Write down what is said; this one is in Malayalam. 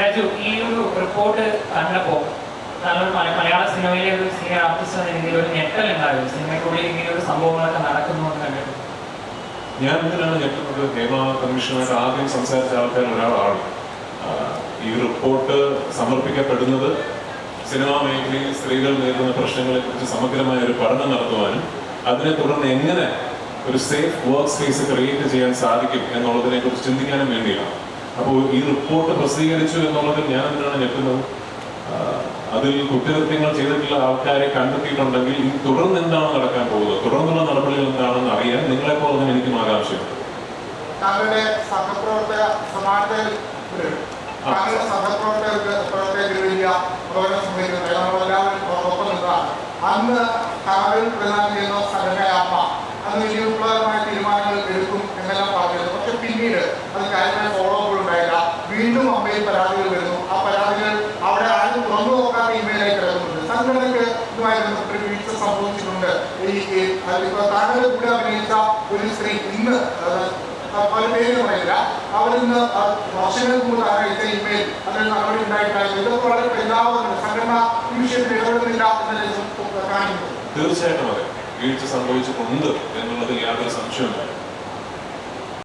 രാജു, ഈ ഒരു റിപ്പോർട്ട് കണ്ടപ്പോൾ നല്ലൊരു മലയാള സിനിമയിലെ ഒരു സീനിയർ ആർട്ടിസ്റ്റ് എന്ന രീതിയിൽ ഒരു ഞെട്ടൽ ഉണ്ടാകും. സിനിമയ്ക്കുള്ളിൽ ഇങ്ങനെ ഒരു സംഭവങ്ങളൊക്കെ നടക്കുന്നു എന്ന് കണ്ടിട്ട് ഞാൻ എന്തിനാണ് ഞെട്ടുന്നത്? ഹേമ കമ്മീഷനുമായിട്ട് ആദ്യം സംസാരിച്ച ആൾക്കാർ ഒരാളാണ്. ഈ റിപ്പോർട്ട് സമർപ്പിക്കപ്പെടുന്നത് സിനിമാ മേഖലയിൽ സ്ത്രീകൾ നേരിടുന്ന പ്രശ്നങ്ങളെ കുറിച്ച് സമഗ്രമായ ഒരു പഠനം നടത്തുവാനും അതിനെ തുടർന്ന് എങ്ങനെ ഒരു സേഫ് വർക്ക് സ്പേസ് ക്രിയേറ്റ് ചെയ്യാൻ സാധിക്കും എന്നുള്ളതിനെ കുറിച്ച് ചിന്തിക്കാനും വേണ്ടിയാണ്. അപ്പോൾ ഈ റിപ്പോർട്ട് പ്രസിദ്ധീകരിച്ചു എന്നുള്ളതിൽ ഞാൻ എന്തിനാണ് ഞെട്ടുന്നത്? അതിൽ കുറ്റകൃത്യങ്ങൾ ചെയ്തിട്ടുള്ള ആൾക്കാരെ കണ്ടെത്തിയിട്ടുണ്ടെങ്കിൽ ഇനി തുടർന്ന് എന്താണ് നടക്കാൻ പോകുന്നത്, തുടർന്നുള്ള നടപടികൾ എന്താണെന്ന് അറിയാൻ നിങ്ങളെപ്പോലെ തന്നെ എനിക്കും ആകാംക്ഷയുണ്ട്. താങ്കളുടെ സഹപ്രവർത്തക സഹപ്രവർത്തകർക്ക് പ്രവർത്തന സമിതി നമ്മളെല്ലാവരും ഒപ്പം നിന്നതാണ്. അന്ന് കാവൽ പ്രധാനം ചെയ്യുന്ന സംഘടനയമ്മ അന്ന് വലിയ വിപ്ലവകരമായ തീരുമാനങ്ങൾ എടുക്കും എന്നെല്ലാം പറഞ്ഞിരുന്നു. പക്ഷെ പിന്നീട് അത് കാര്യമായ ഫോളോ അപ്പ് ഉണ്ടായില്ല. വീണ്ടും അമ്മയിൽ പരാതികൾ വരുന്നു. ആ പരാതികൾ അവിടെ ആരും തുറന്നു നോക്കാത്ത ഇമെയിലായി കിടക്കുന്നുണ്ട്. സംഘടനയ്ക്ക് ഇതുമായി ബന്ധപ്പെട്ട് വീഴ്ച സംഭവിച്ചിട്ടുണ്ട്. താങ്കളുടെ കൂടെ അഭിനയിച്ച ഒരു സ്ത്രീ ഇന്ന് അവരുടെ പേര് പറയില്ല, അവരിന്ന് വർഷങ്ങൾക്ക് മുമ്പ് അയച്ച ഇമെയിൽ അതിൽ നടപടി ഉണ്ടായിട്ടായിരുന്നു. ഇതൊക്കെ വളരെ എല്ലാവരും സംഘടന ഈ വിഷയത്തിൽ ഇടപെടുന്നില്ല എന്ന കാണിക്കുന്നു. തീർച്ചയായിട്ടും അതെ, വീഴ്ച സംഭവിച്ചിട്ടുണ്ട് എന്നുള്ളതിൽ യാതൊരു സംശയവുമില്ല.